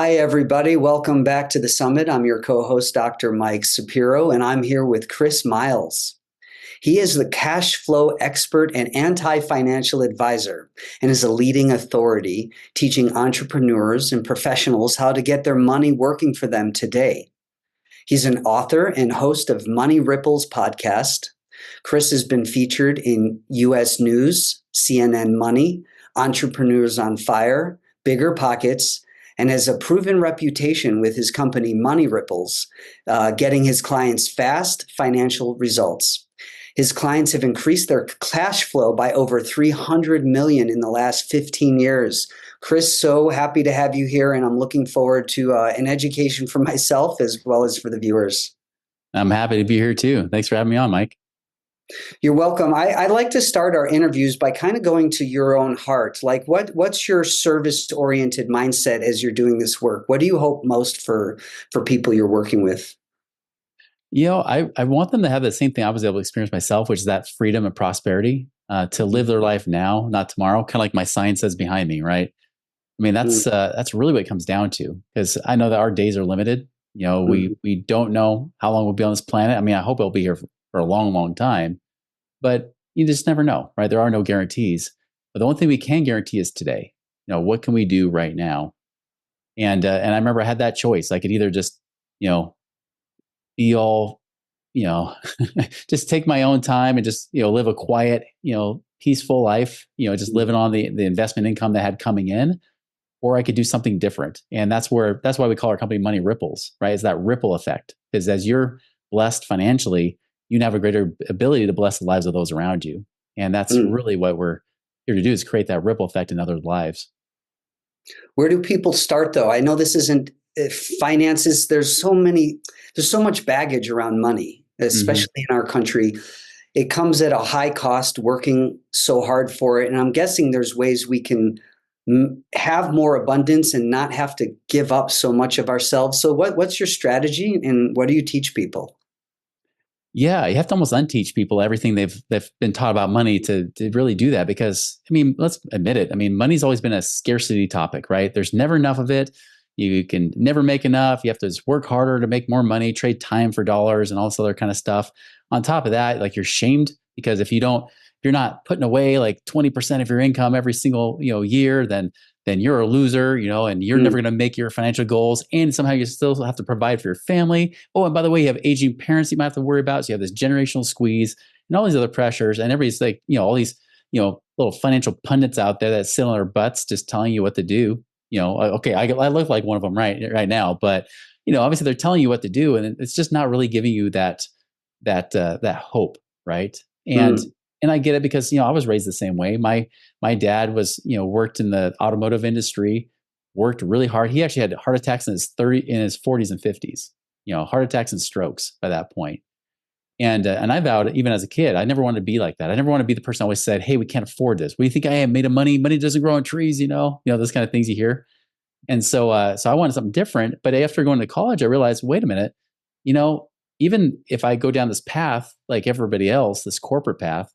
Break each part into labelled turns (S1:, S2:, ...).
S1: Hi, everybody. Welcome back to the summit. I'm your co host, Dr. Mike Shapiro, and I'm here with Chris Miles. He is the cash flow expert and anti financial advisor and is a leading authority teaching entrepreneurs and professionals how to get their money working for them today. He's an author and host of Money Ripples podcast. Chris has been featured in US News, CNN Money, Entrepreneurs on Fire, Bigger Pockets, and has a proven reputation with his company Money Ripples, getting his clients fast financial results. His clients have increased their cash flow by over 300 million in the last 15 years. Chris, so happy to have you here, and I'm looking forward to an education for myself as well as for the viewers.
S2: I'm happy to be here too. Thanks for having me on, Mike.
S1: You're welcome. I like to start our interviews by kind of going to your own heart. Like, what's your service-oriented mindset as you're doing this work? What do you hope most for people you're working with?
S2: I want them to have the same thing I was able to experience myself, which is that freedom and prosperity, to live their life now, not tomorrow. Kind of like my sign says behind me, right? I mean, that's really what it comes down to, because I know that our days are limited. We don't know how long we'll be on this planet. I mean, I hope I'll be here for a long, long time, but you just never know, right? There are no guarantees. But the one thing we can guarantee is today. What can we do right now? And I remember I had that choice. I could either just, be all, just take my own time and just, live a quiet, peaceful life, just living on the investment income that had coming in, or I could do something different. And that's why we call our company Money Ripples, right? It's that ripple effect. Because as you're blessed financially, you have a greater ability to bless the lives of those around you. And that's really what we're here to do, is create that ripple effect in others' lives.
S1: Where do people start, though? I know this isn't finances. There's so much baggage around money, especially in our country. It comes at a high cost, working so hard for it. And I'm guessing there's ways we can have more abundance and not have to give up so much of ourselves. So what's your strategy, and what do you teach people?
S2: Yeah, you have to almost unteach people everything they've been taught about money to really do that. Because, I mean, let's admit it. I mean, money's always been a scarcity topic, right? There's never enough of it. You can never make enough. You have to just work harder to make more money, trade time for dollars and all this other kind of stuff. On top of that, like, you're shamed because if you're not putting away like 20% of your income every single, year, then you're a loser, and you're never going to make your financial goals. And somehow you still have to provide for your family. Oh, and by the way, you have aging parents you might have to worry about. So you have this generational squeeze and all these other pressures. And everybody's like, all these, little financial pundits out there that sit on their butts just telling you what to do. Okay, I look like one of them right now, but obviously they're telling you what to do, and it's just not really giving you that hope, right? And I get it, because I was raised the same way. My dad was worked in the automotive industry, worked really hard. He actually had heart attacks in his 40s and 50s. Heart attacks and strokes by that point. And I vowed, even as a kid, I never wanted to be like that. I never wanted to be the person who always said, "Hey, we can't afford this. What do you think I am made of money? Money doesn't grow on trees." Those kind of things you hear. And so I wanted something different. But after going to college, I realized, wait a minute, even if I go down this path like everybody else, this corporate path,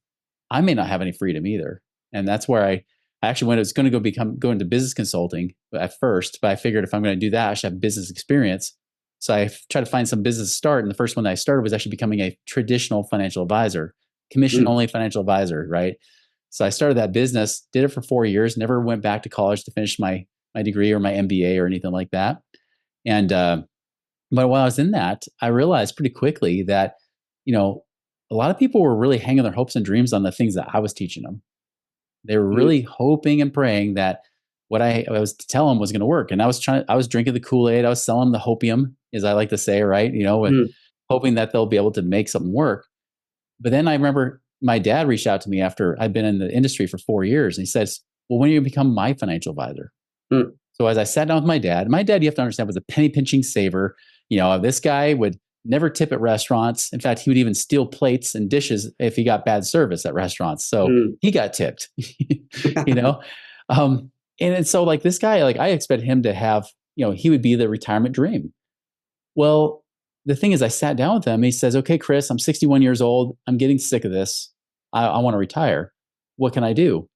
S2: I may not have any freedom either. And that's where I actually went. I was going to go into business consulting at first, but I figured if I'm going to do that, I should have business experience. So I tried to find some business to start. And the first one that I started was actually becoming a traditional financial advisor, commission only financial advisor, right? So I started that business, did it for 4 years, never went back to college to finish my degree or my MBA or anything like that. And but while I was in that, I realized pretty quickly that, a lot of people were really hanging their hopes and dreams on the things that I was teaching them. They were really hoping and praying that what I was to tell them was going to work. And I was drinking the Kool-Aid. I was selling the hopium, as I like to say, right? And hoping that they'll be able to make something work. But then I remember my dad reached out to me after I'd been in the industry for 4 years. And he says, "Well, when are you going to become my financial advisor?" So as I sat down with my dad, you have to understand, was a penny pinching saver. This guy would never tip at restaurants. In fact, he would even steal plates and dishes if he got bad service at restaurants. So he got tipped, you know? And so like this guy, like I expect him to have, he would be the retirement dream. Well, the thing is, I sat down with him and he says, "Okay, Chris, I'm 61 years old. I'm getting sick of this. I want to retire. What can I do?"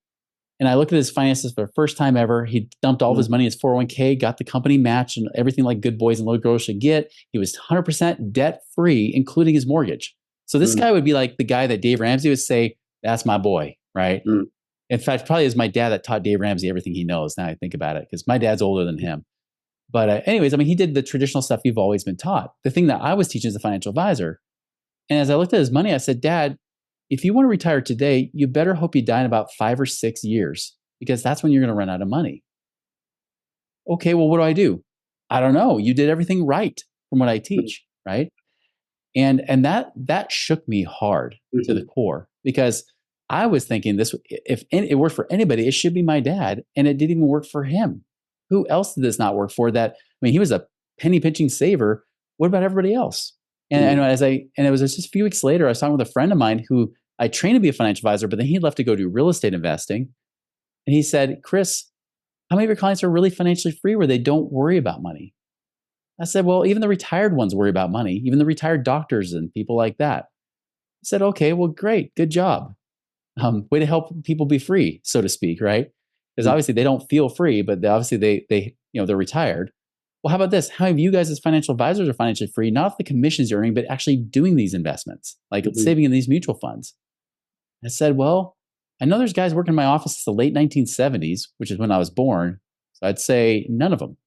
S2: And I looked at his finances for the first time ever. He dumped all of his money in his 401k, got the company match and everything like good boys and little girls should get. He was 100% debt free, including his mortgage. So this guy would be like the guy that Dave Ramsey would say, that's my boy, right? In fact, probably is my dad that taught Dave Ramsey everything he knows. Now I think about it, because my dad's older than him. But anyways, I mean, he did the traditional stuff you've always been taught. The thing that I was teaching as a financial advisor. And as I looked at his money, I said, Dad, if you want to retire today, you better hope you die in about 5 or 6 years, because that's when you're going to run out of money. Okay, well, what do I do? I don't know. You did everything right from what I teach, right? And that shook me hard to the core, because I was thinking this, if it worked for anybody, it should be my dad, and it didn't even work for him. Who else did this not work for? That, I mean, he was a penny pinching saver. What about everybody else? And it was just a few weeks later, I was talking with a friend of mine who I trained to be a financial advisor, but then he left to go do real estate investing. And he said, Chris, how many of your clients are really financially free where they don't worry about money? I said, well, even the retired ones worry about money, even the retired doctors and people like that. I said, okay, well, great, good job. Way to help people be free, so to speak, right? Because obviously they don't feel free, but obviously they're retired. Well, how about this? How many of you guys as financial advisors are financially free, not off the commissions you're earning, but actually doing these investments, like saving in these mutual funds? I said, well, I know there's guys working in my office since the late 1970s, which is when I was born. So I'd say none of them.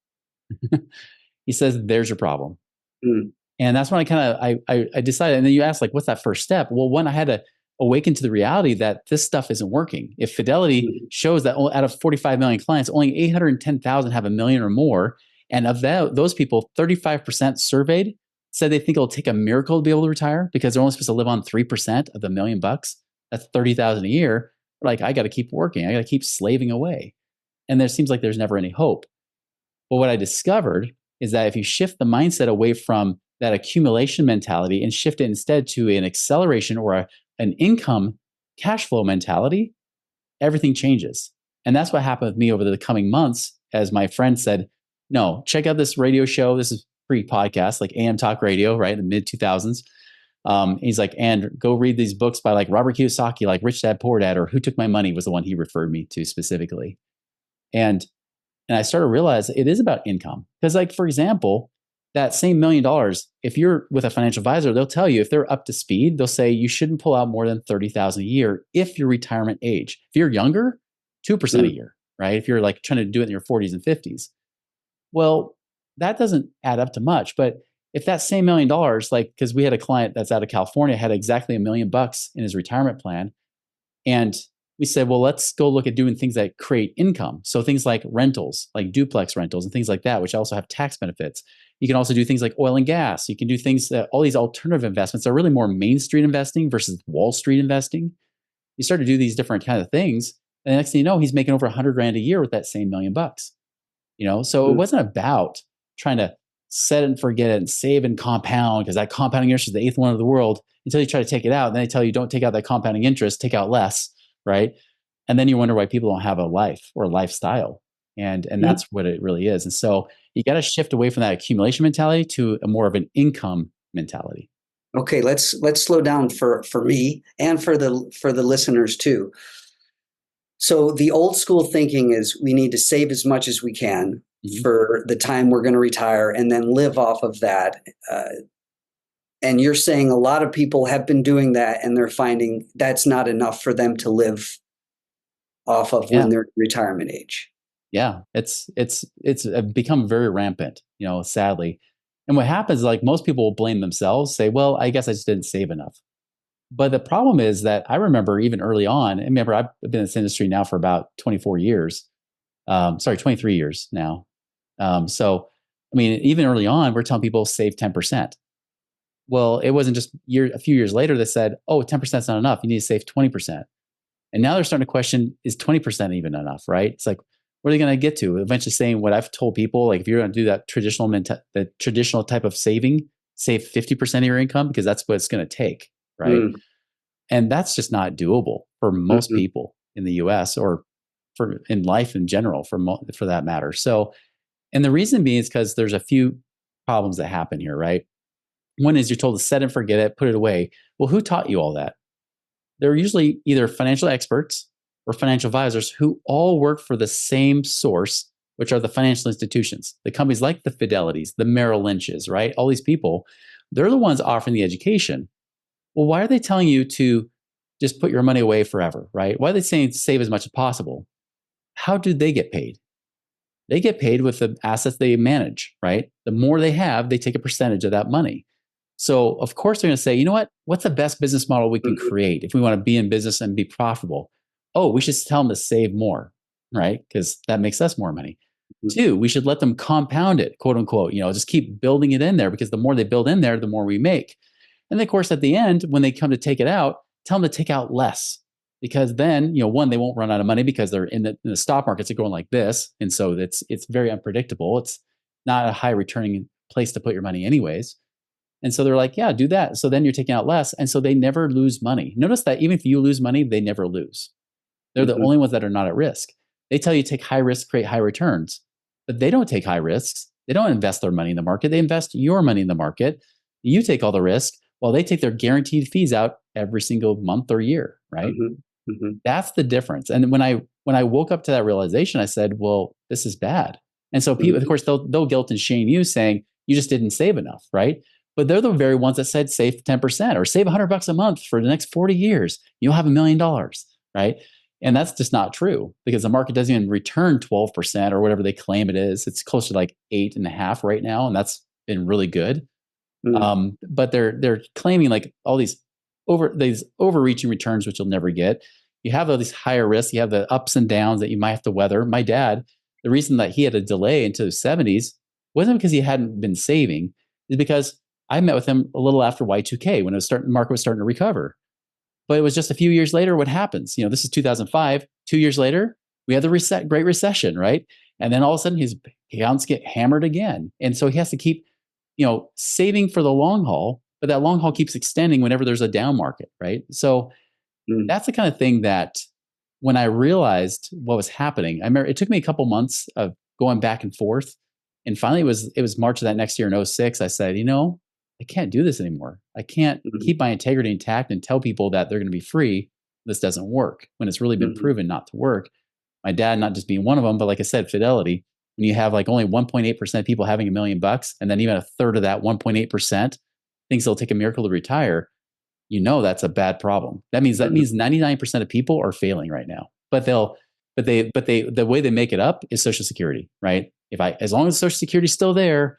S2: He says, there's your problem. And that's when I kind of, I decided, and then you asked, like, what's that first step? Well, one, I had to awaken to the reality that this stuff isn't working. If Fidelity shows that out of 45 million clients, only 810,000 have $1 million or more. And of those people, 35% surveyed said they think it'll take a miracle to be able to retire, because they're only supposed to live on 3% of the $1 million bucks. That's 30,000 a year. Like, I got to keep working. I got to keep slaving away. And there seems like there's never any hope. But what I discovered is that if you shift the mindset away from that accumulation mentality and shift it instead to an acceleration or an income cash flow mentality, everything changes. And that's what happened with me over the coming months. As my friend said, no, check out this radio show. This is pre-podcast, like AM Talk Radio, right? In the mid 2000s. He's like, and go read these books by like Robert Kiyosaki, like Rich Dad, Poor Dad, or Who Took My Money was the one he referred me to specifically. And I started to realize it is about income. Because, like, for example, that same $1 million, if you're with a financial advisor, they'll tell you, if they're up to speed, they'll say you shouldn't pull out more than 30,000 a year if you're retirement age. If you're younger, 2% a year, right? If you're like trying to do it in your 40s and 50s. Well, that doesn't add up to much. But if that same $1 million, like, because we had a client that's out of California, had exactly $1 million bucks in his retirement plan. And we said, well, let's go look at doing things that create income. So things like rentals, like duplex rentals and things like that, which also have tax benefits. You can also do things like oil and gas. You can do things that all these alternative investments are really more Main Street investing versus Wall Street investing. You start to do these different kind of things. And the next thing you know, he's making over 100 grand a year with that same $1 million bucks. So it wasn't about trying to set it and forget it and save and compound, because that compounding interest is the eighth one of the world, until you try to take it out. And then they tell you, don't take out that compounding interest, take out less. Right. And then you wonder why people don't have a life or a lifestyle. And that's what it really is. And so you got to shift away from that accumulation mentality to a more of an income mentality.
S1: Okay, let's slow down for me and for the listeners too. So the old school thinking is we need to save as much as we can for the time we're going to retire and then live off of that. And you're saying a lot of people have been doing that and they're finding that's not enough for them to live off of when they're retirement age.
S2: Yeah, it's become very rampant, sadly. And what happens is, like, most people will blame themselves, say, well, I guess I just didn't save enough. But the problem is that I remember even early on, and remember, I've been in this industry now for about 23 years now. So, I mean, even early on, we're telling people save 10%. Well, it wasn't just a few years later that said, oh, 10% is not enough. You need to save 20%. And now they're starting to question, is 20% even enough, right? It's like, what are they going to get to? Eventually saying what I've told people, like, if you're going to do that the traditional type of saving, save 50% of your income, because that's what it's going to take, right? And that's just not doable for most people in the US, or in life in general, for that matter. So, and the reason being is because there's a few problems that happen here, right? One is you're told to set and forget it, put it away. Well, who taught you all that? They're usually either financial experts or financial advisors who all work for the same source, which are the financial institutions, the companies like the Fidelities, the Merrill Lynches, right? All these people, they're the ones offering the education. Well, why are they telling you to just put your money away forever, right? Why are they saying save as much as possible? How do they get paid? They get paid with the assets they manage, right? The more they have, they take a percentage of that money. So, of course, they're going to say, you know what? What's the best business model we can
S1: Mm-hmm.
S2: create if we want to be in business and be profitable? Oh, we should tell them to save more, right? Because that makes us more money. Two, we should let them compound it, quote unquote, just keep building it in there because the more they build in there, the more we make. And then, of course, at the end, when they come to take it out, tell them to take out less because then, one, they won't run out of money because they're in the stock markets are going like this. And so it's very unpredictable. It's not a high returning place to put your money anyways. And so they're like, yeah, do that. So then you're taking out less. And so they never lose money. Notice that even if you lose money, they never lose. They're the
S1: Mm-hmm.
S2: only ones that are not at risk. They tell you take high risk, create high returns, but they don't take high risks. They don't invest their money in the market. They invest your money in the market. You take all the risk while they take their guaranteed fees out every single month or year, right?
S1: Mm-hmm. Mm-hmm.
S2: That's the difference. And when I woke up to that realization, I said, well, this is bad. And so people, of course, they'll guilt and shame you saying you just didn't save enough, right? But they're the very ones that said save 10% or save $100 a month for the next 40 years. You'll have $1 million, right? And that's just not true because the market doesn't even return 12% or whatever they claim it is. It's closer to like 8.5 right now. And that's been really good.
S1: Mm-hmm.
S2: But they're claiming like all these overreaching returns, which you'll never get. You have all these higher risks. You have the ups and downs that you might have to weather. My dad, the reason that he had a delay into his 70s wasn't because he hadn't been saving, is because I met with him a little after Y2K when the market was starting to recover. But it was just a few years later. What happens? This is 2005. 2 years later, we had the Great Recession, right? And then all of a sudden, his accounts get hammered again, and so he has to keep saving for the long haul, but that long haul keeps extending whenever there's a down market, right? So that's the kind of thing that when I realized what was happening, I remember it took me a couple months of going back and forth. And finally it was March of that next year in '06. I said, I can't do this anymore. I can't
S1: Mm-hmm.
S2: keep my integrity intact and tell people that they're going to be free. This doesn't work when it's really been
S1: Mm-hmm.
S2: proven not to work. My dad, not just being one of them, but like I said, Fidelity, when you have like only 1.8% of people having $1 million, and then even a third of that 1.8% thinks they'll take a miracle to retire, that's a bad problem. That means 99% of people are failing right now. But the way they make it up is Social Security, right? As long as Social Security is still there,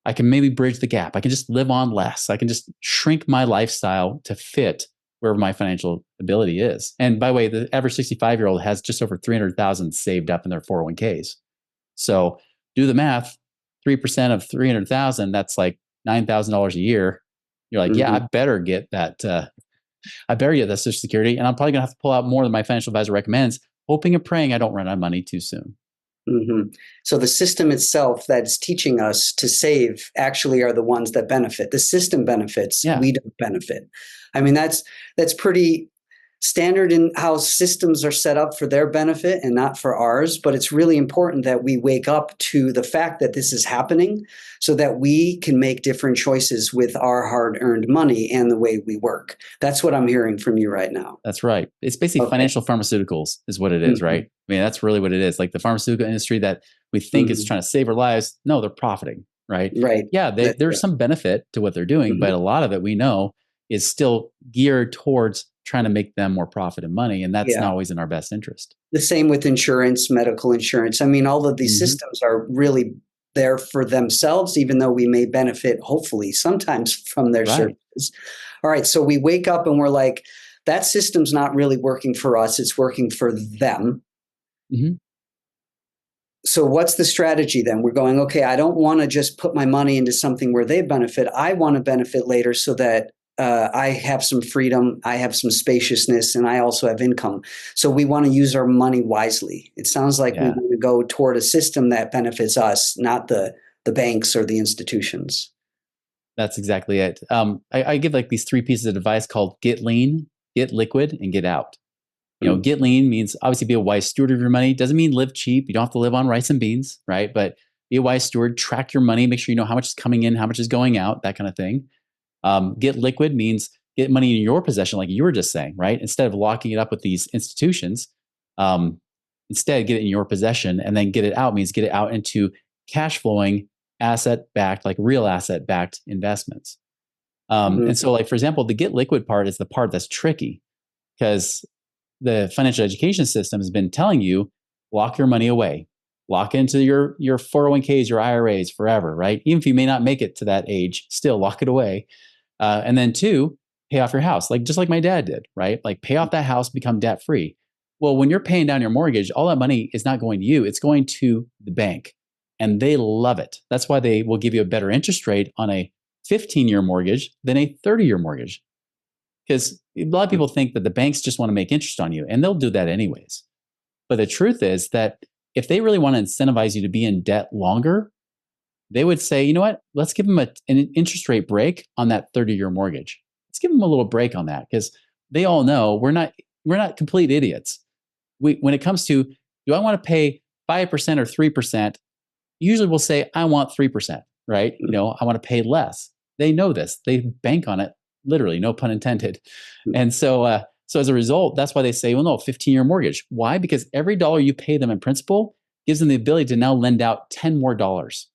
S2: I can maybe bridge the gap. I can just live on less. I can just shrink my lifestyle to fit wherever my financial ability is. And by the way, the average 65-year-old has just over 300,000 saved up in their 401ks. So do the math, 3% of 300,000, that's like $9,000 a year. You're like, yeah, I better get that. I better get that Social Security. And I'm probably going to have to pull out more than my financial advisor recommends, hoping and praying I don't run out of money too soon.
S1: Mm-hmm. So the system itself that's teaching us to save actually are the ones that benefit. The system benefits,
S2: Yeah.
S1: we don't benefit. I mean, that's pretty standard in how systems are set up for their benefit and not for ours. But it's really important that we wake up to the fact that this is happening so that we can make different choices with our hard-earned money and the way we work. That's what I'm hearing from you right now.
S2: That's right. It's basically financial pharmaceuticals is what it is, right? I mean, that's really what it is. Like the pharmaceutical industry that we think is trying to save our lives. No, they're profiting, right?
S1: Right.
S2: Yeah, there's some benefit to what they're doing, but a lot of it we know is still geared towards trying to make them more profit and money. And that's not always in our best interest.
S1: The same with insurance, medical insurance. I mean, all of these systems are really there for themselves, even though we may benefit, hopefully, sometimes from their services. All right. So we wake up and we're like, that system's not really working for us. It's working for them. So what's the strategy then? We're going, okay, I don't want to just put my money into something where they benefit. I want to benefit later so that I have some freedom, I have some spaciousness, and I also have income. So we want to use our money wisely. It sounds like we want to go toward a system that benefits us, not the banks or the institutions.
S2: That's exactly it. I give like these 3 pieces of advice called get lean, get liquid, and get out. Get lean means obviously be a wise steward of your money. Doesn't mean live cheap. You don't have to live on rice and beans, right? But be a wise steward, track your money, make sure you know how much is coming in, how much is going out, that kind of thing. Get liquid means get money in your possession, like you were just saying, right? Instead of locking it up with these institutions, Um, Instead, get it in your possession, and then get it out means get it out into cash flowing asset backed, like real asset backed investments. And
S1: Mhm.
S2: so, like, for example, the get liquid part is the part that's tricky because the financial education system has been telling you lock your money away, lock into your 401ks, your IRAs forever, right? Even if you may not make it to that age, still lock it away. And then two, pay off your house, like just like my dad did, right? Like pay off that house, become debt free. Well, when you're paying down your mortgage, all that money is not going to you; it's going to the bank, and they love it. That's why they will give you a better interest rate on a 15-year mortgage than a 30-year mortgage. Because a lot of people think that the banks just want to make interest on you, and they'll do that anyways. But the truth is that if they really want to incentivize you to be in debt longer, they would say, you know what, let's give them an interest rate break on that 30-year mortgage. Let's give them a little break on that because they all know we're not complete idiots. When it comes to do I want to pay 5% or 3%, usually we'll say I want 3%, right? I want to pay less. They know this. They bank on it, literally, no pun intended. And so as a result, that's why they say, well, no, 15-year mortgage. Why? Because every dollar you pay them in principal gives them the ability to now lend out 10 more dollars,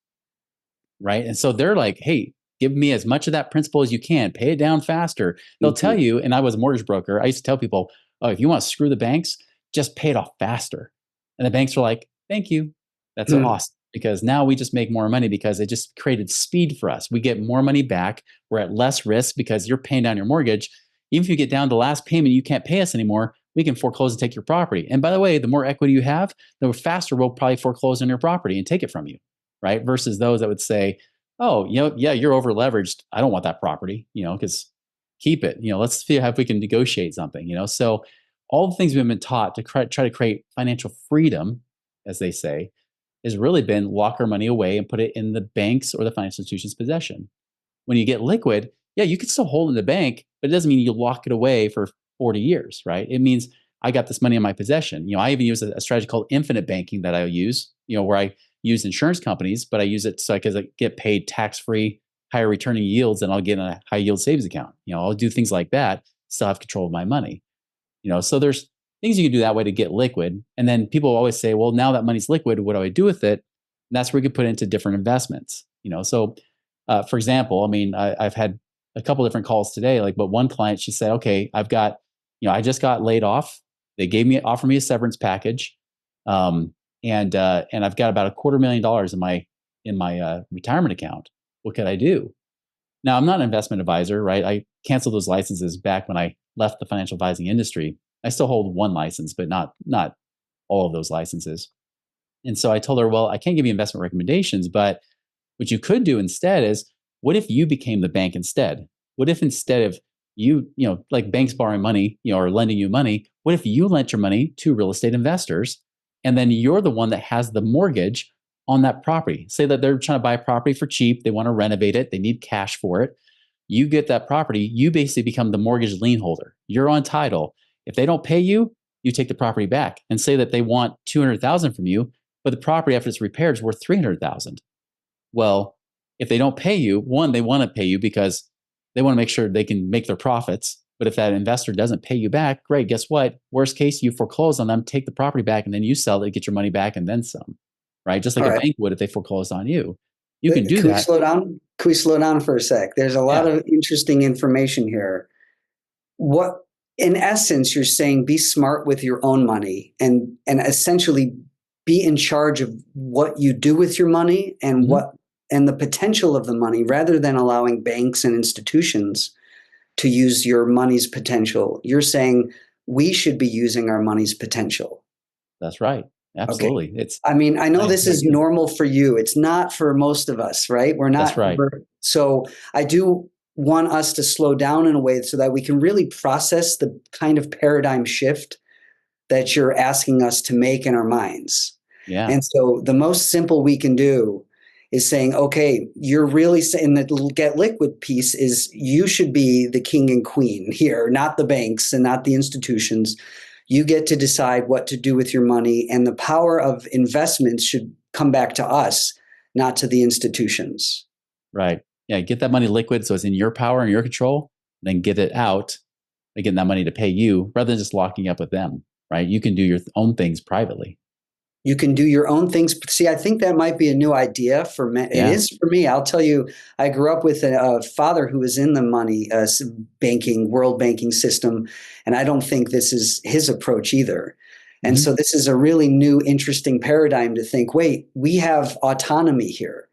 S2: right? And so they're like, hey, give me as much of that principal as you can, pay it down faster. They'll tell
S1: Mhm.
S2: you, and I was a mortgage broker, I used to tell people, oh, if you want to screw the banks, just pay it off faster. And the banks were like, thank you. That's
S1: Mhm.
S2: awesome. Because now we just make more money because it just created speed for us. We get more money back. We're at less risk because you're paying down your mortgage. Even if you get down to the last payment, you can't pay us anymore. We can foreclose and take your property. And by the way, the more equity you have, the faster we'll probably foreclose on your property and take it from you, right? Versus those that would say, oh, yeah, you're over leveraged. I don't want that property, because keep it. Let's see if we can negotiate something. So all the things we've been taught to try to create financial freedom, as they say, has really been lock our money away and put it in the bank's or the financial institution's possession. When you get liquid, yeah, you can still hold it in the bank, but it doesn't mean you lock it away for 40 years, right? It means I got this money in my possession. I even use a strategy called infinite banking that I use, where I use insurance companies, but I use it so I can get paid tax-free, higher returning yields, and I'll get in a high yield savings account. I'll do things like that, still have control of my money. So there's things you can do that way to get liquid. And then people always say, well, now that money's liquid, what do I do with it? And that's where we could put it into different investments. So for example, I mean, I've had a couple different calls today, but one client, she said, okay, I just got laid off. They offered me a severance package. Um, and I've got about $250,000 in my retirement account. What could I do? Now, I'm not an investment advisor, right? I canceled those licenses back when I left the financial advising industry. I still hold one license, but not all of those licenses. And so I told her, well, I can't give you investment recommendations, but what you could do instead is, what if you became the bank instead? What if instead of you, like banks borrowing money, or lending you money, what if you lent your money to real estate investors and then you're the one that has the mortgage on that property? Say that they're trying to buy a property for cheap, they want to renovate it, they need cash for it. You get that property, you basically become the mortgage lien holder. You're on title. If they don't pay you, you take the property back and say that they want 200,000 from you, but the property after it's repaired is worth 300,000. Well, if they don't pay you, one, they want to pay you because they want to make sure they can make their profits. But if that investor doesn't pay you back, great. Guess what? Worst case, you foreclose on them, take the property back, and then you sell it, get your money back, and then some, right? Just like
S1: All
S2: a
S1: right.
S2: bank would if they foreclosed on you. You can do
S1: Can we
S2: that.
S1: slow down? Can we slow down for a sec? There's a lot
S2: Yeah.
S1: of interesting information here. What, in essence, you're saying be smart with your own money and essentially be in charge of what you do with your money and
S2: Hmm.
S1: the potential of the money rather than allowing banks and institutions to use your money's potential. You're saying we should be using our money's potential.
S2: That's right.
S1: Okay.
S2: Absolutely. It's
S1: I mean, I know
S2: my
S1: this is
S2: idea.
S1: normal for you. It's not for most of us, right?
S2: That's right.
S1: So I do want us to slow down in a way so that we can really process the kind of paradigm shift that you're asking us to make in our minds.
S2: Yeah.
S1: And so the most simple we can do is saying, okay, you're really saying that the get liquid piece is you should be the king and queen here, not the banks and not the institutions. You get to decide what to do with your money, and the power of investments should come back to us, not to the institutions.
S2: Right. Yeah. Get that money liquid so it's in your power and your control, then get it out and getting that money to pay you rather than just locking up with them. right? You can do your own things privately.
S1: You can do your own things. See, I think that might be a new idea for me. It
S2: Yeah.
S1: is for me. I'll tell you, I grew up with a father who was in the money banking, world banking system, and I don't think this is his approach either. And
S2: Mm-hmm.
S1: so this is a really new, interesting paradigm to think, wait, we have autonomy here.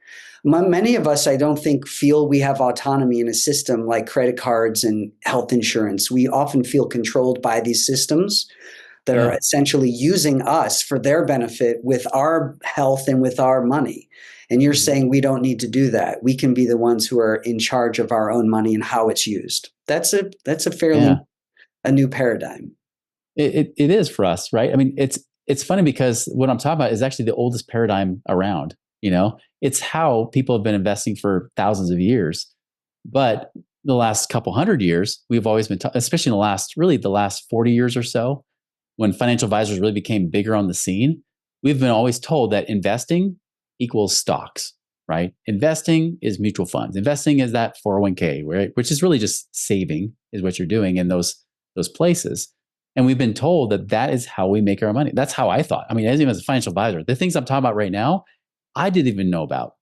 S1: Many of us, I don't think, feel we have autonomy in a system like credit cards and health insurance. We often feel controlled by these systems that are
S2: Yeah.
S1: essentially using us for their benefit with our health and with our money. And you're
S2: Mhm.
S1: saying we don't need to do that. We can be the ones who are in charge of our own money and how it's used. That's a fairly
S2: Yeah.
S1: a new paradigm.
S2: It is for us, right? I mean, it's funny because what I'm talking about is actually the oldest paradigm around. It's how people have been investing for thousands of years. But the last couple hundred years, we've always been, especially in the last 40 years or so, when financial advisors really became bigger on the scene, we've been always told that investing equals stocks, right? Investing is mutual funds. Investing is that 401k, right? Which is really just saving is what you're doing in those places. And we've been told that that is how we make our money. That's how I thought. I mean, as even as a financial advisor, the things I'm talking about right now, I didn't even know about.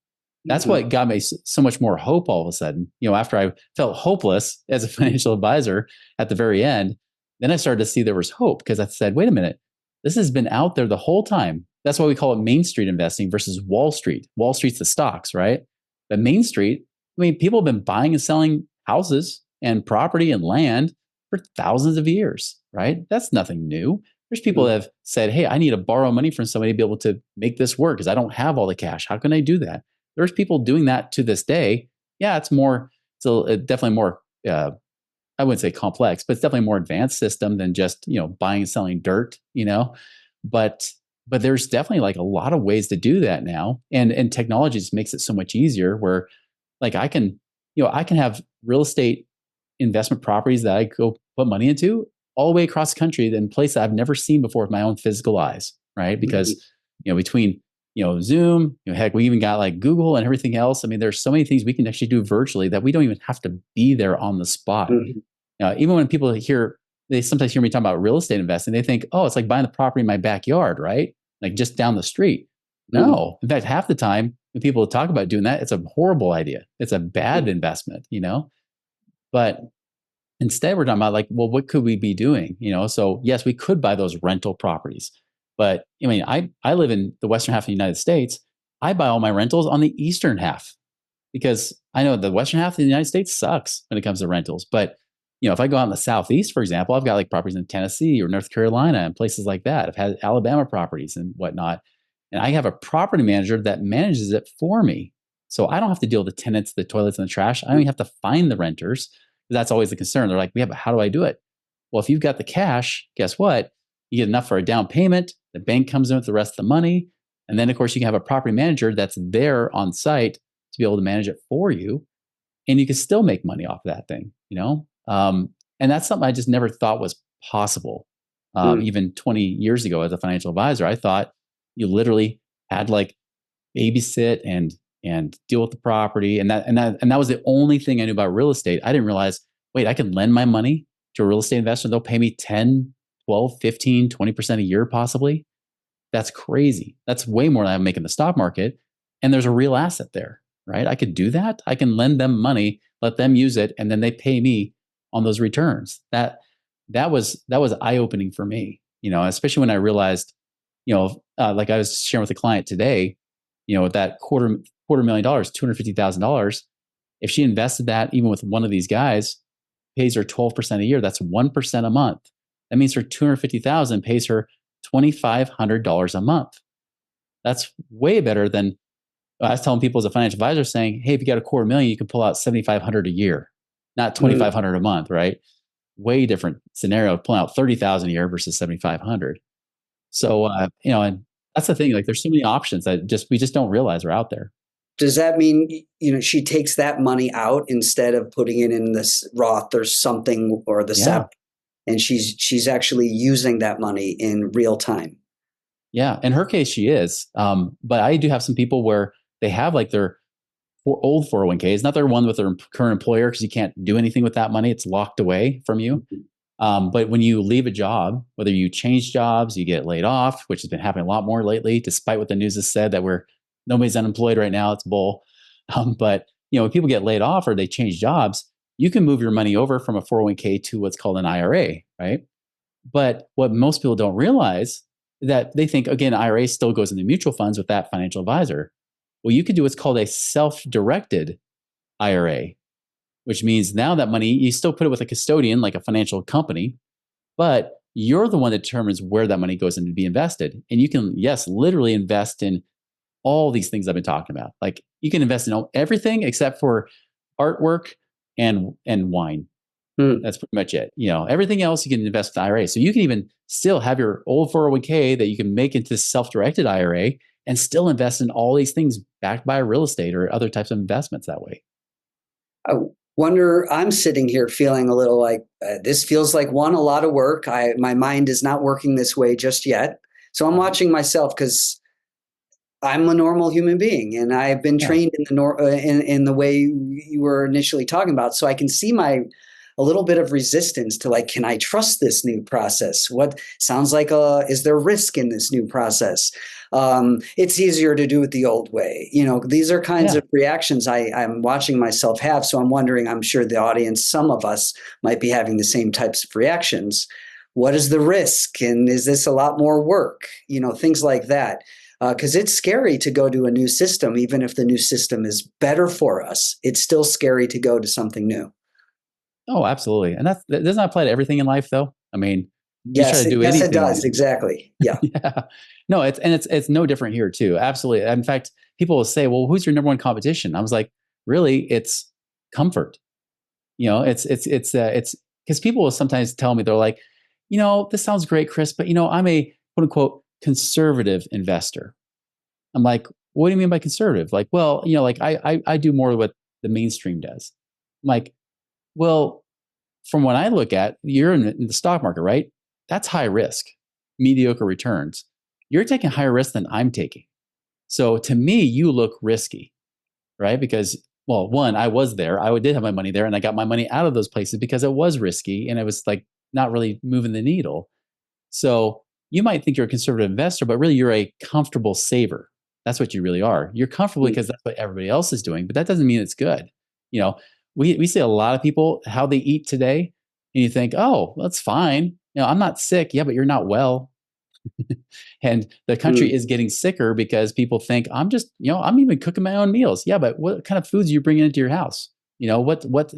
S2: That's
S1: Mhm.
S2: what got me so much more hope all of a sudden. After I felt hopeless as a financial advisor at the very end, then I started to see there was hope because I said, wait a minute, this has been out there the whole time. That's why we call it Main Street investing versus Wall Street. Wall Street's the stocks, right? But Main Street, I mean, people have been buying and selling houses and property and land for thousands of years, right? That's nothing new. There's people
S1: Mhm.
S2: that have said, hey, I need to borrow money from somebody to be able to make this work because I don't have all the cash. How can I do that? There's people doing that to this day. Yeah, definitely more, I wouldn't say complex, but it's definitely a more advanced system than just, buying and selling dirt. But, but there's definitely like a lot of ways to do that now. And technology just makes it so much easier where like I can have real estate investment properties that I go put money into all the way across the country in places I've never seen before with my own physical eyes, right?
S1: Mhm.
S2: Because between Zoom, heck, we even got like Google and everything else. I mean, there's so many things we can actually do virtually that we don't even have to be there on the spot.
S1: Mhm.
S2: Even when people they sometimes hear me talking about real estate investing, they think, oh, it's like buying the property in my backyard, right? Like just down the street.
S1: Mhm.
S2: No, in fact, half the time when people talk about doing that, it's a horrible idea. It's a bad investment. But instead, we're talking about like, well, what could we be doing? So yes, we could buy those rental properties, but I mean, I live in the western half of the United States. I buy all my rentals on the eastern half because I know the western half of the United States sucks when it comes to rentals. But if I go out in the southeast, for example, I've got like properties in Tennessee or North Carolina and places like that. I've had Alabama properties and whatnot, and I have a property manager that manages it for me. So I don't have to deal with the tenants, the toilets, and the trash. I don't even have to find the renters. That's always the concern. They're like, yeah, but how do I do it? Well, if you've got the cash, guess what? You get enough for a down payment. The bank comes in with the rest of the money. And then, of course, you can have a property manager that's there on site to be able to manage it for you. And you can still make money off of that thing. And that's something I just never thought was possible.
S1: Mhm.
S2: Even 20 years ago as a financial advisor, I thought you literally had like babysit and deal with the property. And that was the only thing I knew about real estate. I didn't realize, wait, I can lend my money to a real estate investor. They'll pay me 10, 12, 15, 20% a year possibly. That's crazy. That's way more than I make in the stock market. And there's a real asset there, right? I could do that. I can lend them money, let them use it, and then they pay me on those returns. That was eye opening for me, especially when I realized, like I was sharing with a client today, with that quarter million dollars, $250,000, if she invested that even with one of these guys, pays her 12% a year. That's 1% a month. That means her 250,000 pays her $2,500 a month. That's way better than I was telling people as a financial advisor saying, hey, if you got a quarter million, you can pull out 7,500 a year, not
S1: Mhm.
S2: 2,500 a month, right? Way different scenario, pulling out 30,000 a year versus 7,500. So, and that's the thing. Like, there's so many options that we just don't realize are out there.
S1: Does that mean she takes that money out instead of putting it in this Roth or something or the
S2: Yeah,
S1: SEP, and she's actually using that money in real time?
S2: yeah. In her case, she is. But I do have some people where they have like their old 401ks, not their one with their current employer because you can't do anything with that money. It's locked away from you. But when you leave a job, whether you change jobs, you get laid off, which has been happening a lot more lately, despite what the news has said that nobody's unemployed right now. It's bull. But when people get laid off or they change jobs, you can move your money over from a 401k to what's called an IRA, right? But what most people don't realize is that they think, again, IRA still goes into mutual funds with that financial advisor. Well, you could do what's called a self-directed IRA, which means now that money, you still put it with a custodian, like a financial company, but you're the one that determines where that money goes in to be invested. And you can, yes, literally invest in all these things I've been talking about. Like you can invest in everything except for artwork and wine.
S1: Hmm.
S2: That's pretty much it. Everything else you can invest in IRA. So you can even still have your old 401k that you can make into self-directed IRA and still invest in all these things backed by real estate or other types of investments that way.
S1: I wonder, I'm sitting here feeling a little like this feels like a lot of work. My mind is not working this way just yet. So I'm watching myself because I'm a normal human being, and I've been
S2: Yeah.
S1: trained in the way you were initially talking about. So I can see a little bit of resistance to like, can I trust this new process? What sounds like is there risk in this new process? It's easier to do it the old way. These are kinds
S2: Yeah.
S1: of reactions I'm watching myself have. So I'm wondering, I'm sure the audience, some of us might be having the same types of reactions. What is the risk? And is this a lot more work? Things like that, because it's scary to go to a new system, even if the new system is better for us. It's still scary to go to something new.
S2: Oh, absolutely. And that doesn't apply to everything in life, though. I mean, you try to do
S1: Yes, it
S2: anything
S1: does.
S2: new.
S1: Exactly. Yeah.
S2: Yeah. No, it's no different here too. Absolutely. In fact, people will say, "Well, who's your number one competition?" I was like, "Really, it's comfort." It's because people will sometimes tell me they're like, "This sounds great, Chris, but I'm a quote unquote conservative investor." I'm like, "What do you mean by conservative?" Like, well, like I do more what the mainstream does. I'm like, well, from what I look at, you're in the stock market, right? That's high risk, mediocre returns. You're taking higher risk than I'm taking. So to me, you look risky, right? Because, well, one, I was there. I did have my money there and I got my money out of those places because it was risky and it was like not really moving the needle. So you might think you're a conservative investor, but really you're a comfortable saver. That's what you really are. You're comfortable
S1: Mm.
S2: because that's what everybody else is doing, but that doesn't mean it's good. You know, we see a lot of people how they eat today, and you think, oh, that's fine. I'm not sick. Yeah, but you're not well. And the country
S1: Mm.
S2: is getting sicker because people think I'm even cooking my own meals. Yeah, but what kind of foods are you bringing into your house?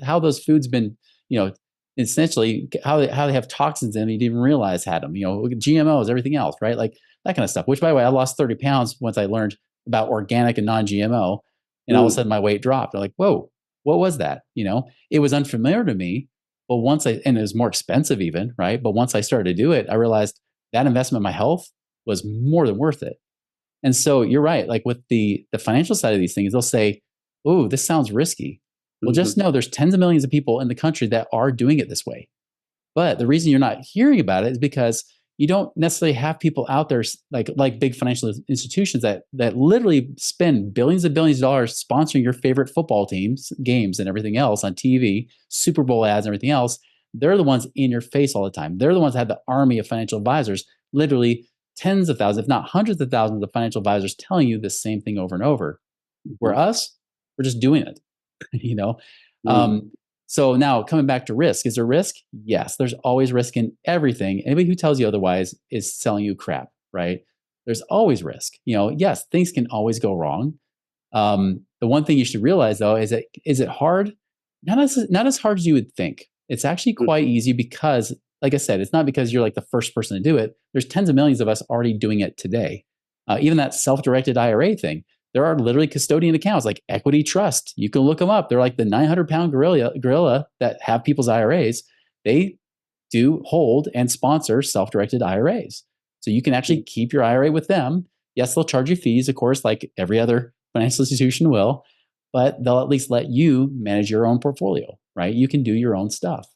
S2: How those foods been, you know, essentially how they have toxins in them you didn't even realize had them, GMOs, everything else, right? Like that kind of stuff, which by the way, I lost 30 pounds once I learned about organic and non-GMO, and all of a
S1: Mm.
S2: sudden my weight dropped. I'm like, whoa, what was that? It was unfamiliar to me, but and it was more expensive even, right? But once I started to do it, I realized that investment in my health was more than worth it. And so you're right. Like with the financial side of these things, they'll say, "Oh, this sounds risky." Well, just
S1: Mhm.
S2: know there's tens of millions of people in the country that are doing it this way. But the reason you're not hearing about it is because you don't necessarily have people out there like big financial institutions that literally spend billions of dollars sponsoring your favorite football teams, games, and everything else on TV, Super Bowl ads, and everything else. They're the ones in your face all the time. They're the ones that have the army of financial advisors, literally tens of thousands, if not hundreds of thousands of financial advisors telling you the same thing over and over. Where
S1: Mhm.
S2: us, we're just doing it. you know
S1: Mm.
S2: um, so now coming back to risk, is there risk? Yes, there's always risk in everything. Anybody who tells you otherwise is selling you crap, right? There's always risk. Yes, things can always go wrong. The one thing you should realize though is it hard? Not as hard as you would think. It's actually
S1: Mm.
S2: quite easy because, like I said, it's not because you're like the first person to do it. There's tens of millions of us already doing it today. Even that self-directed IRA thing, there are literally custodian accounts like Equity Trust. You can look them up. They're like the 900-pound gorilla that have people's IRAs. They do hold and sponsor self-directed IRAs. So you can actually
S1: Mm.
S2: keep your IRA with them. Yes, they'll charge you fees, of course, like every other financial institution will, but they'll at least let you manage your own portfolio, right? You can do your own stuff.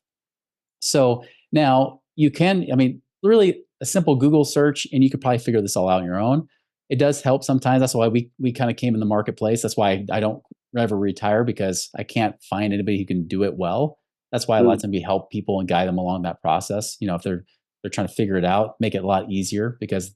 S2: So now you can, I mean, really a simple Google search, and you could probably figure this all out on your own. It does help sometimes. That's why we kind of came in the marketplace. That's why I don't ever retire, because I can't find anybody who can do it well. That's why a lot of
S1: Mm,
S2: times we help people and guide them along that process. If they're trying to figure it out, make it a lot easier because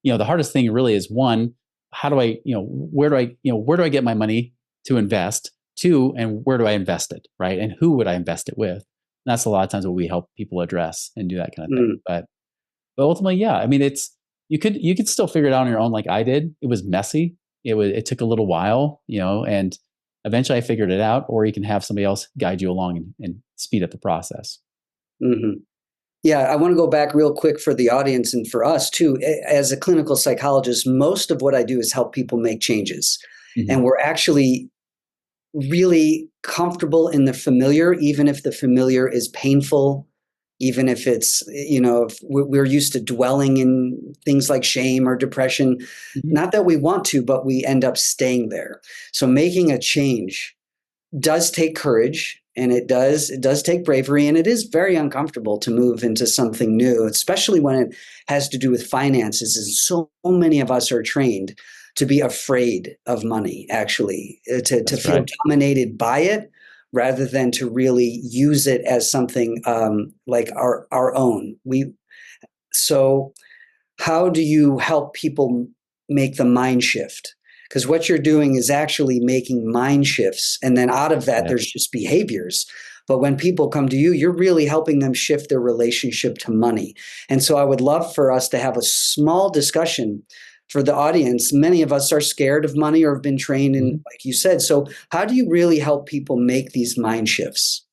S2: the hardest thing really is one, how do I, where do I get my money to invest? Two, and where do I invest it? Right. And who would I invest it with? And that's a lot of times what we help people address and do that kind of thing.
S1: mm,
S2: But ultimately, yeah, I mean, you could still figure it out on your own like I did. It was messy. It took a little while, and eventually I figured it out, or you can have somebody else guide you along and speed up the process.
S1: mhm. Yeah, I want to go back real quick for the audience and for us too. As a clinical psychologist, most of what I do is help people make changes.
S2: Mhm.
S1: And we're actually really comfortable in the familiar, even if the familiar is painful, even if it's, if we're used to dwelling in things like shame or depression.
S2: Mhm.
S1: Not that we want to, but we end up staying there. So making a change does take courage, and it does take bravery, and it is very uncomfortable to move into something new, especially when it has to do with finances. And so many of us are trained to be afraid of money, actually, to
S2: That's
S1: feel
S2: right.
S1: dominated by it rather than to really use it as something like our own. So how do you help people make the mind shift? Because what you're doing is actually making mind shifts. And then out of that,
S2: Yeah.
S1: there's just behaviors. But when people come to you, you're really helping them shift their relationship to money. And so I would love for us to have a small discussion for the audience. Many of us are scared of money or have been trained in,
S2: Mhm.
S1: like you said. So, how do you really help people make these mind shifts?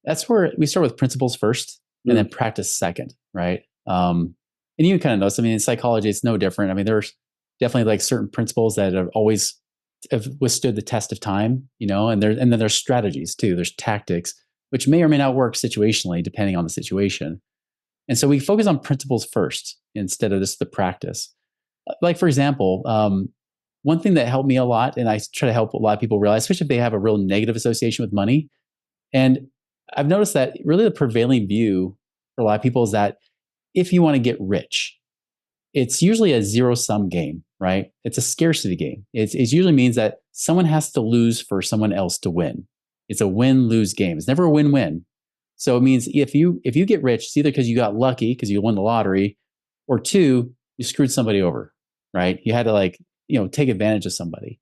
S2: That's where we start with principles first and then
S1: Mm,
S2: practice second, right? And you kind of notice, I mean, in psychology, it's no different. I mean, there's definitely like certain principles that have always have withstood the test of time, and then there's strategies too. There's tactics, which may or may not work situationally, depending on the situation. And so we focus on principles first instead of just the practice. Like, for example, one thing that helped me a lot, and I try to help a lot of people realize, especially if they have a real negative association with money, and I've noticed that really the prevailing view for a lot of people is that if you want to get rich, it's usually a zero sum game, right? It's a scarcity game. It usually means that someone has to lose for someone else to win. It's a win lose game. It's never a win win. So it means if you get rich, it's either because you got lucky because you won the lottery, or two, you screwed somebody over, right? You had to take advantage of somebody.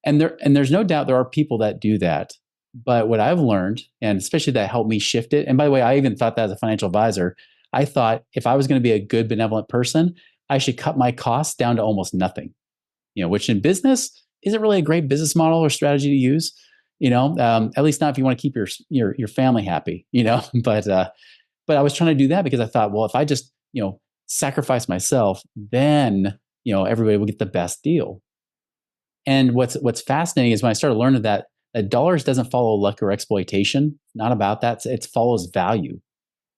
S2: And there's no doubt there are people that do that. But what I've learned, and especially that helped me shift it, and by the way, I even thought that as a financial advisor, I thought if I was going to be a good benevolent person, I should cut my costs down to almost nothing. Which in business isn't really a great business model or strategy to use. At least not if you want to keep your family happy. But I was trying to do that because I thought, well, if I just sacrifice myself, then everybody will get the best deal. And what's fascinating is when I started learning that dollars doesn't follow luck or exploitation. Not about that. It follows value.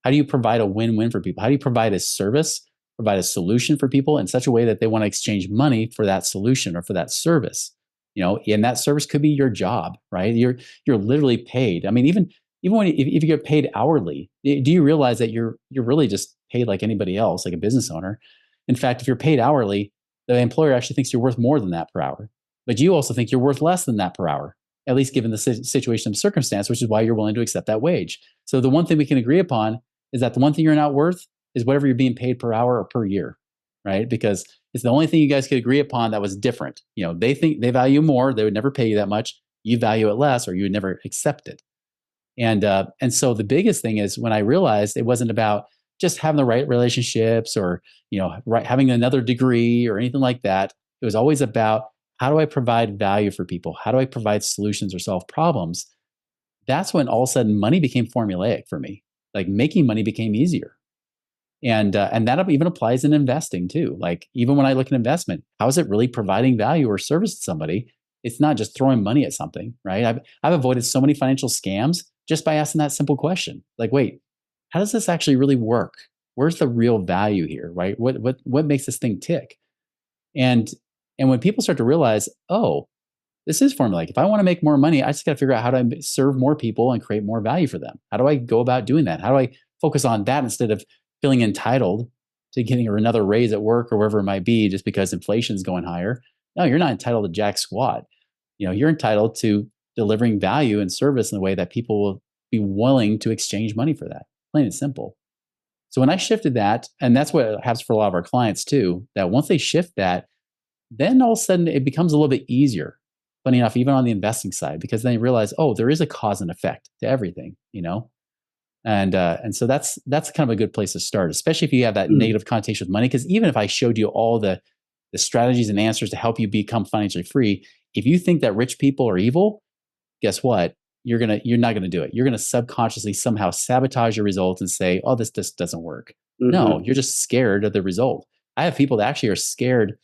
S2: How do you provide a win-win for people? How do you provide a service, provide a solution for people in such a way that they want to exchange money for that solution or for that service? And that service could be your job, right? You're literally paid. I mean, even when if you get paid hourly, do you realize that you're really just paid like anybody else, like a business owner? In fact, if you're paid hourly, the employer actually thinks you're worth more than that per hour, but you also think you're worth less than that per hour, at least given the situation and circumstance, which is why you're willing to accept that wage. So the one thing we can agree upon is that the one thing you're not worth is whatever you're being paid per hour or per year, right? Because it's the only thing you guys could agree upon that was different. They think they value more, they would never pay you that much. You value it less, or you would never accept it. And so the biggest thing is when I realized it wasn't about just having the right relationships or having another degree or anything like that. It was always about how do I provide value for people? How do I provide solutions or solve problems? That's when all of a sudden money became formulaic for me. Like making money became easier. And that even applies in investing too. Like even when I look at investment, how is it really providing value or service to somebody? It's not just throwing money at something, right? I've avoided so many financial scams just by asking that simple question. Like, wait, how does this actually really work? Where's the real value here, right? What makes this thing tick? And and when people start to realize, oh, this is formulaic. If I want to make more money, I just got to figure out how to serve more people and create more value for them. How do I go about doing that? How do I focus on that instead of feeling entitled to getting another raise at work or wherever it might be just because inflation's going higher? No, you're not entitled to jack squat. You're entitled to delivering value and service in a way that people will be willing to exchange money for that, plain and simple. So when I shifted that, and that's what happens for a lot of our clients too, that once they shift that, then all of a sudden it becomes a little bit easier. Funny enough, even on the investing side, because then you realize, oh, there is a cause and effect to everything, and so that's kind of a good place to start, especially if you have that
S1: Mm,
S2: negative connotation with money. Because even if I showed you all the strategies and answers to help you become financially free, if you think that rich people are evil, guess what? You're not gonna do it. You're gonna subconsciously somehow sabotage your results and say, "Oh, this just doesn't work." No,
S1: mhm,
S2: you're just scared of the result. I have people that actually are scared,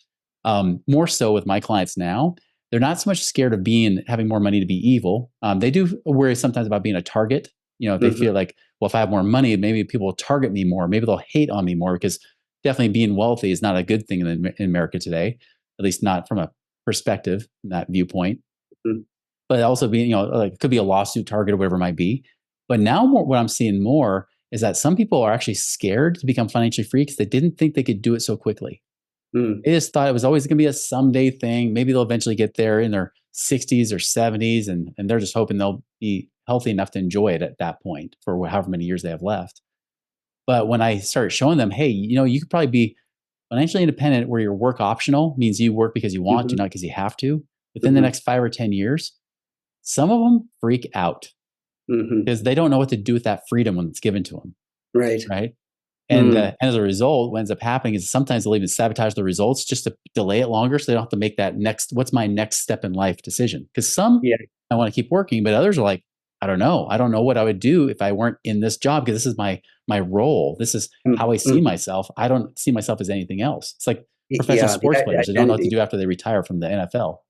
S2: more so with my clients now. They're not so much scared of having more money to be evil. They do worry sometimes about being a target. They
S1: mhm,
S2: feel like, well, if I have more money, maybe people will target me more. Maybe they'll hate on me more because definitely being wealthy is not a good thing in America today, at least not from a perspective, from that viewpoint.
S1: mhm,
S2: But also being, like it could be a lawsuit target or whatever it might be. But now what I'm seeing more is that some people are actually scared to become financially free because they didn't think they could do it so quickly.
S1: mm,
S2: They just thought it was always going to be a someday thing. Maybe they'll eventually get there in their 60s or 70s, and they're just hoping they'll be healthy enough to enjoy it at that point for however many years they have left. But when I started showing them, hey, you could probably be financially independent where your work optional means you work because you want to,
S1: mhm,
S2: not because you have to, within the
S1: mhm,
S2: next 5 or 10 years, some of them freak out
S1: mhm.
S2: because they don't know what to do with that freedom when it's given to them,
S1: Right.
S2: right?
S1: Mm,
S2: And as a result, what ends up happening is sometimes they'll even sabotage the results just to delay it longer, so they don't have to make that what's my next step in life decision. Because some
S1: yeah.
S2: I want to keep working, but others are like, I don't know. I don't know what I would do if I weren't in this job because this is my role. This is how
S1: Mm,
S2: I see
S1: mhm.
S2: myself. I don't see myself as anything else. It's like professional
S1: Yeah, the
S2: sports players. They don't know what to
S1: identity.
S2: do after they retire from the NFL.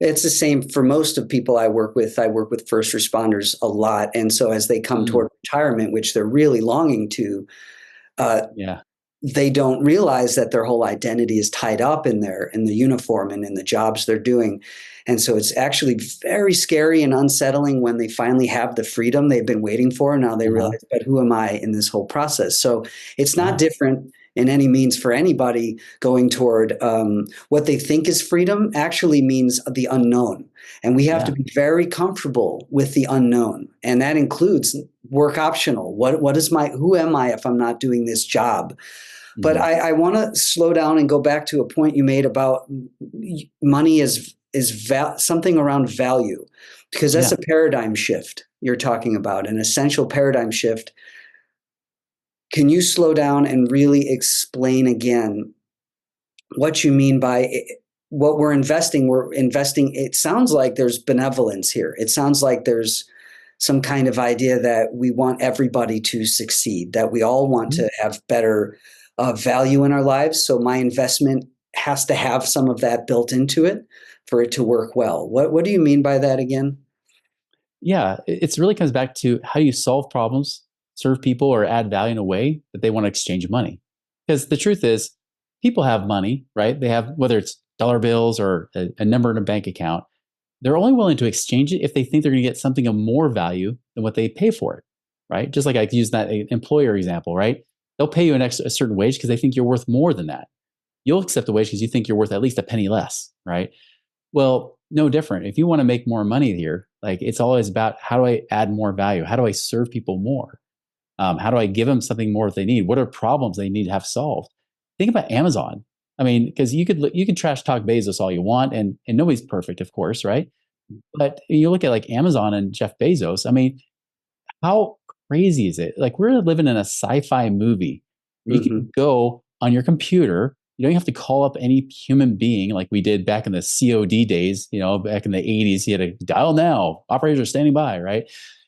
S1: It's the same for most of people I work with. I work with first responders a lot, and so as they come
S2: Mm,
S1: toward retirement, which they're really longing to, uh,
S2: yeah.
S1: they don't realize that their whole identity is tied up in the uniform and in the jobs they're doing. And so it's actually very scary and unsettling when they finally have the freedom they've been waiting for. Now they
S2: Uh-huh.
S1: realize, but who am I in this whole process? So it's not
S2: Yeah.
S1: different in any means for anybody going toward what they think is freedom actually means the unknown. And we have to
S2: Yeah.
S1: be very comfortable with the unknown. And that includes work optional. Who am I if I'm not doing this job? But
S2: Hmm.
S1: I want to slow down and go back to a point you made about money something around value, because that's
S2: Yeah.
S1: a paradigm shift you're talking about, an essential paradigm shift. Can you slow down and really explain again what you mean by what we're investing? We're investing. It sounds like there's benevolence here. It sounds like there's some kind of idea that we want everybody to succeed, that we all want
S2: Mhm.
S1: to have better value in our lives. So my investment has to have some of that built into it for it to work well. What do you mean by that again?
S2: Yeah, it's really comes back to how you solve problems, serve people, or add value in a way that they want to exchange money. Because the truth is, people have money, right? They have, whether it's dollar bills or a number in a bank account, they're only willing to exchange it if they think they're going to get something of more value than what they pay for it, right? Just like I used that employer example, right? They'll pay you a certain wage because they think you're worth more than that. You'll accept the wage because you think you're worth at least a penny less, right? Well, no different. If you want to make more money here, like it's always about how do I add more value? How do I serve people more? How do I give them something more if they need? What are problems they need to have solved? Think about Amazon. I mean, because you can trash talk Bezos all you want, and nobody's perfect, of course, right? But you look at like Amazon and Jeff Bezos. I mean, how crazy is it? Like we're living in a sci-fi movie where you
S1: Mm-hmm.
S2: can go on your computer. You don't have to call up any human being like we did back in the COD days, back in the 80s. You had to dial now, operators are standing by, right?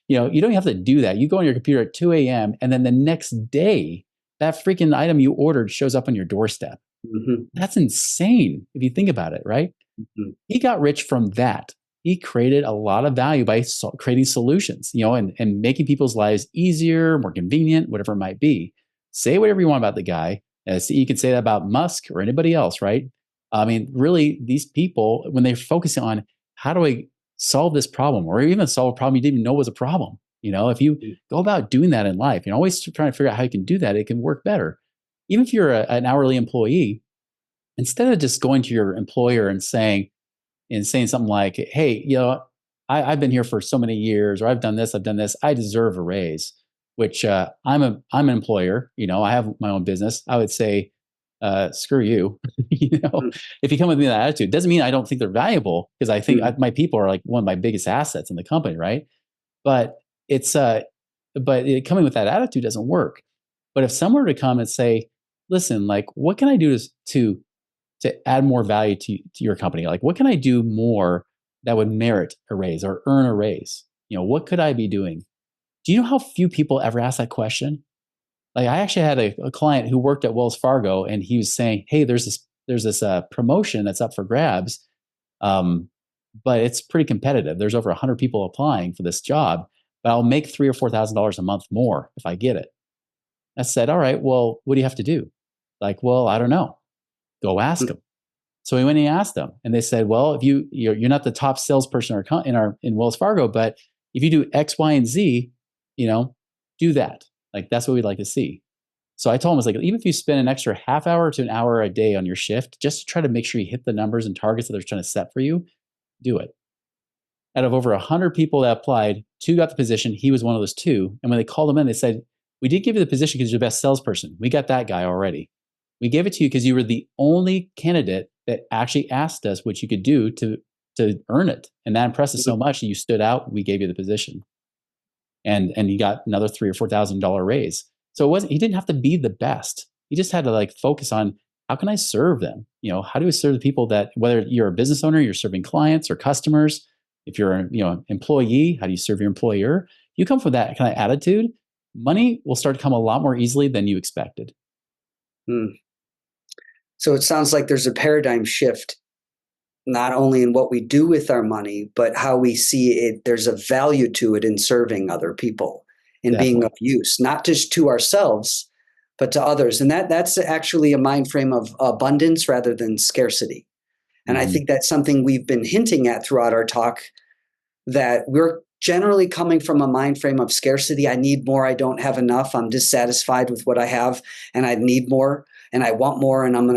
S2: You don't have to do that. You go on your computer at 2 a.m. and then the next day, that freaking item you ordered shows up on your doorstep.
S1: Mm-hmm.
S2: That's insane if you think about it, right?
S1: Mm-hmm.
S2: He got rich from that. He created a lot of value by creating solutions, and making people's lives easier, more convenient, whatever it might be. Say whatever you want about the guy. You can say that about Musk or anybody else, right? I mean, really, these people, when they're focusing on how do I solve this problem, or even solve a problem you didn't even know was a problem, if you go about doing that in life, always trying to figure out how you can do that, it can work better. Even if you're an hourly employee, instead of just going to your employer and saying something like, "Hey, I've been here for so many years, or I've done this, I've done this. I deserve a raise, which I'm an employer. I have my own business. I would say, screw you. you know,
S1: Mm,
S2: if you come with me with that attitude, doesn't mean I don't think they're valuable, because I think
S1: mm,
S2: my people are like one of my biggest assets in the company, right? But it's coming with that attitude doesn't work. But if someone were to come and say, listen, like, what can I do to add more value to your company? Like, what can I do more that would merit a raise or earn a raise? What could I be doing? Do you know how few people ever ask that question? Like, I actually had a client who worked at Wells Fargo, and he was saying, hey, there's this promotion that's up for grabs. Um, but it's pretty competitive. There's over 100 people applying for this job, but I'll make $3,000 or $4,000 a month more if I get it. I said, all right, well, what do you have to do? Like, well, I don't know. Go ask
S1: mm,
S2: them. So we went and asked them, and they said, well, if you're not the top salesperson in Wells Fargo, but if you do X, Y, and Z, you know, do that. Like, that's what we'd like to see. So I told him, I was like, even if you spend an extra half hour to an hour a day on your shift, just to try to make sure you hit the numbers and targets that they're trying to set for you, do it. Out of over 100 people that applied, two got the position. He was one of those two. And when they called him in, they said, we did give you the position because you're the best salesperson. We got that guy already. We gave it to you because you were the only candidate that actually asked us what you could do to earn it. And that impressed us
S1: mm,
S2: so much that you stood out. We gave you the position. And you got another $3,000 or $4,000 raise. So he didn't have to be the best. He just had to like focus on, how can I serve them? How do I serve the people that, whether you're a business owner, you're serving clients or customers, if you're an employee, how do you serve your employer? You come from that kind of attitude, money will start to come a lot more easily than you expected.
S1: mm. So it sounds like there's a paradigm shift, not only in what we do with our money, but how we see it. There's a value to it in serving other people and being of
S2: Definitely.
S1: use, not just to ourselves, but to others. And that's actually a mind frame of abundance rather than scarcity. And I
S2: Mm-hmm.
S1: think that's something we've been hinting at throughout our talk, that we're generally coming from a mind frame of scarcity. I need more. I don't have enough. I'm dissatisfied with what I have, and I need more, and I want more, and I'm going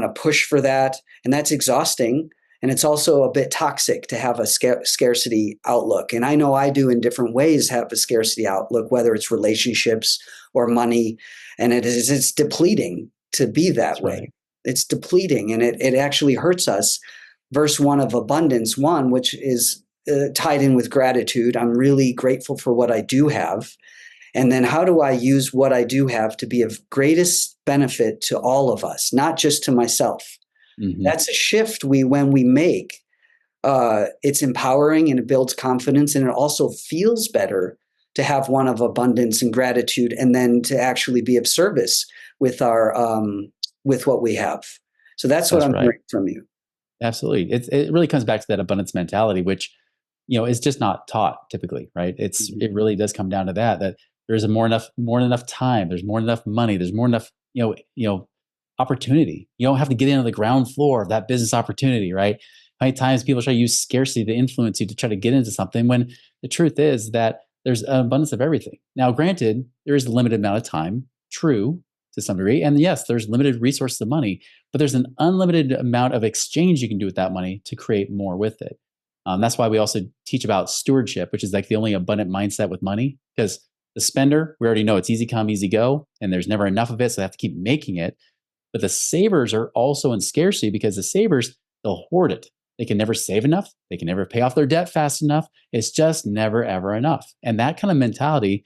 S1: to push for that. And that's exhausting. And it's also a bit toxic to have a scarcity outlook. And I know I do in different ways have a scarcity outlook, whether it's relationships or money. And it's depleting to be that
S2: That's
S1: way.
S2: right.
S1: It's depleting, and it actually hurts us. Verse one of abundance one, which is tied in with gratitude. I'm really grateful for what I do have. And then how do I use what I do have to be of greatest benefit to all of us, not just to myself?
S2: Mm-hmm.
S1: That's a shift when we make. It's empowering, and it builds confidence, and it also feels better to have one of abundance and gratitude, and then to actually be of service with our with what we have. So that's what
S2: That's
S1: I'm
S2: right.
S1: hearing from you.
S2: Absolutely. It really comes back to that abundance mentality, which, is just not taught typically, right?
S1: Mhm.
S2: It really does come down to that there's more than enough time, there's more than enough money, there's more than enough, opportunity. You don't have to get into the ground floor of that business opportunity, right? How many times people try to use scarcity to influence you to try to get into something, when the truth is that there's an abundance of everything. Now, granted, there is a limited amount of time, true, to some degree. And yes, there's limited resources of money, but there's an unlimited amount of exchange you can do with that money to create more with it. That's why we also teach about stewardship, which is like the only abundant mindset with money. Because the spender, we already know it's easy come, easy go, and there's never enough of it, so they have to keep making it. But the savers are also in scarcity, because the savers, they'll hoard it. They can never save enough. They can never pay off their debt fast enough. It's just never, ever enough. And that kind of mentality,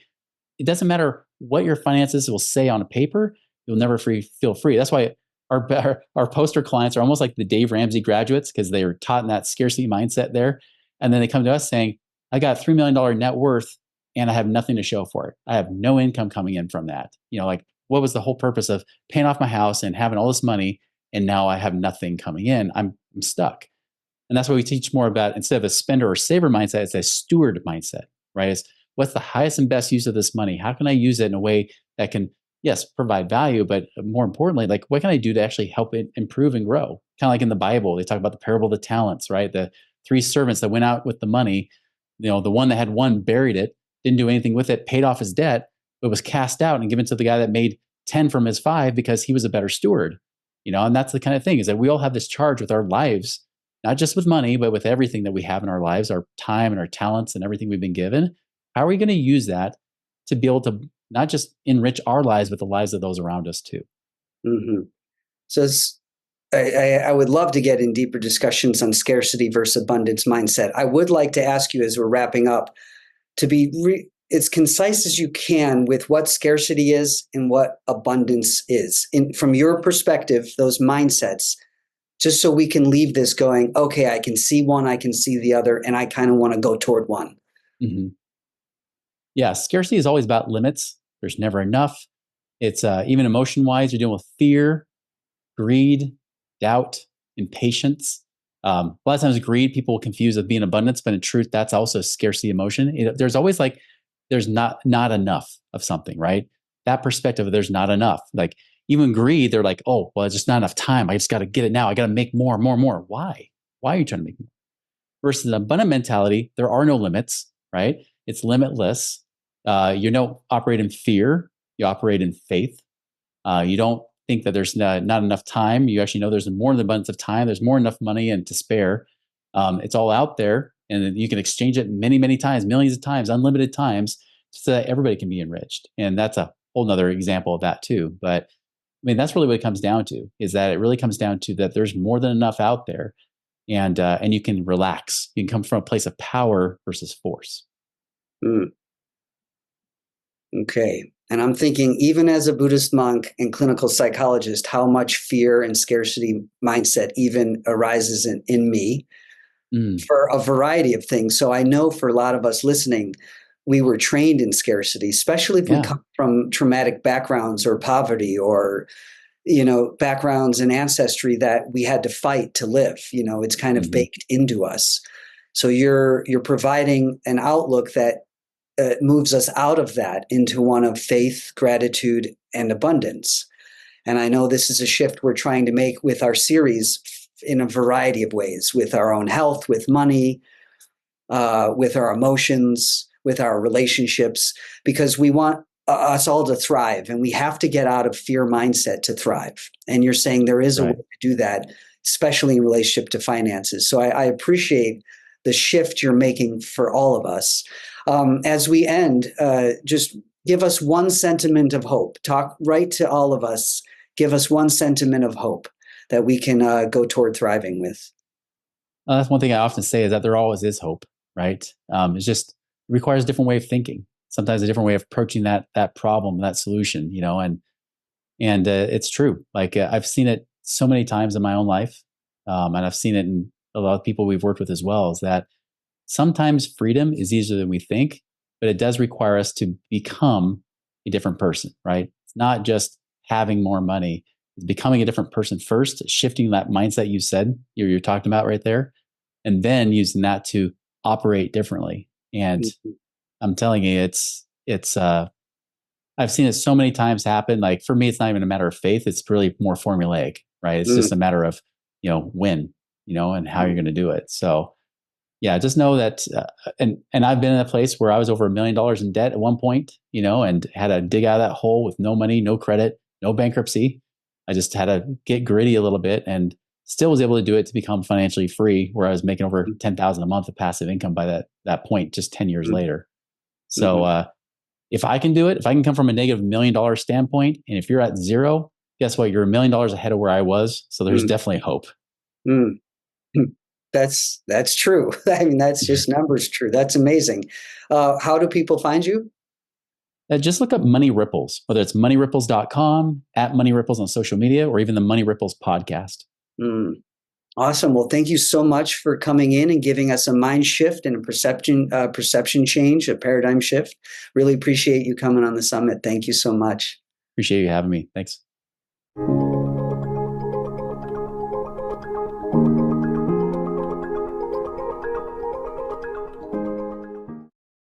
S2: it doesn't matter what your finances will say on a paper, you'll never feel free. That's why our poster clients are almost like the Dave Ramsey graduates, because they were taught in that scarcity mindset there. And then they come to us saying, I got $3 million net worth and I have nothing to show for it. I have no income coming in from that. Like, what was the whole purpose of paying off my house and having all this money? And now I have nothing coming in. I'm stuck. And that's why we teach more about, instead of a spender or saver mindset, it's a steward mindset, right? It's, what's the highest and best use of this money? How can I use it in a way that can, yes, provide value, but more importantly, like, what can I do to actually help it improve and grow? Kind of like in the Bible, they talk about the parable of the talents, right? The three servants that went out with the money, the one that had one buried it, didn't do anything with it, paid off his debt, but was cast out and given to the guy that made 10 from his five because he was a better steward. And that's the kind of thing, is that we all have this charge with our lives, not just with money, but with everything that we have in our lives, our time and our talents and everything we've been given, how are we going to use that to be able to not just enrich our lives, but the lives of those around us too?
S1: Mm-hmm. So I would love to get in deeper discussions on scarcity versus abundance mindset. I would like to ask you as we're wrapping up to be as concise as you can with what scarcity is and what abundance is. From your perspective, those mindsets, just so we can leave this going, okay, I can see one, I can see the other, and I kind of want to go toward one.
S2: Mm-hmm. Yeah, scarcity is always about limits. There's never enough. It's even emotion wise, you're dealing with fear, greed, doubt, impatience. A lot of times, greed people confuse with being abundance, but in truth, that's also scarcity emotion. There's always like there's not enough of something, right? That perspective of there's not enough. Like even greed, they're like, oh, well, it's just not enough time. I just got to get it now. I got to make more, more, more. Why? Why are you trying to make more? Versus an abundant mentality, there are no limits, right? It's limitless. You don't operate in fear. You operate in faith. You don't think that there's not enough time. You actually know there's more than abundance of time. There's more than enough money and to spare. It's all out there, and you can exchange it many, many times, millions of times, unlimited times, so that everybody can be enriched. And that's a whole nother example of that too. But I mean, that's really what it comes down to, is that it really comes down to that there's more than enough out there, and you can relax. You can come from a place of power versus force.
S1: Mm. Okay. And I'm thinking, even as a Buddhist monk and clinical psychologist, how much fear and scarcity mindset even arises in me for a variety of things. So I know for a lot of us listening, we were trained in scarcity, especially if we come from traumatic backgrounds or poverty or backgrounds and ancestry that we had to fight to live. It's kind of baked into us. So you're providing an outlook that moves us out of that into one of faith, gratitude, and abundance. And I know this is a shift we're trying to make with our series in a variety of ways, with our own health, with money, with our emotions, with our relationships, because we want us all to thrive, and we have to get out of fear mindset to thrive. And you're saying there is a way to do that, especially in relationship to finances. So I appreciate the shift you're making for all of us. As we end, just give us one sentiment of hope. Talk right to all of us. Give us one sentiment of hope that we can go toward thriving with.
S2: That's one thing I often say, is that there always is hope, right? It's just it requires a different way of thinking. Sometimes a different way of approaching that problem, that solution, and it's true. Like I've seen it so many times in my own life, and I've seen it in a lot of people we've worked with as well. Is that sometimes freedom is easier than we think, but it does require us to become a different person, right? It's not just having more money. It's becoming a different person first, shifting that mindset you said you're talking about right there, and then using that to operate differently. And I'm telling you, it's I've seen it so many times happen. Like for me, it's not even a matter of faith. It's really more formulaic, right? It's just a matter of, when, and how you're going to do it. So yeah, just know that, and I've been in a place where I was over $1 million in debt at one point, and had to dig out of that hole with no money, no credit, no bankruptcy. I just had to get gritty a little bit, and still was able to do it to become financially free, where I was making over 10,000 a month of passive income by that point, just 10 years later. So, if I can do it, if I can come from a negative $1 million standpoint, and if you're at zero, guess what? You're $1 million ahead of where I was. So there's definitely hope.
S1: That's true. I mean, that's just numbers true. That's amazing. How do people find you?
S2: Just look up Money Ripples, whether it's moneyripples.com, at Money Ripples on social media, or even the Money Ripples podcast.
S1: Awesome. Well, thank you so much for coming in and giving us a mind shift and a perception change, a paradigm shift. Really appreciate you coming on the summit. Thank you so much.
S2: Appreciate you having me. Thanks.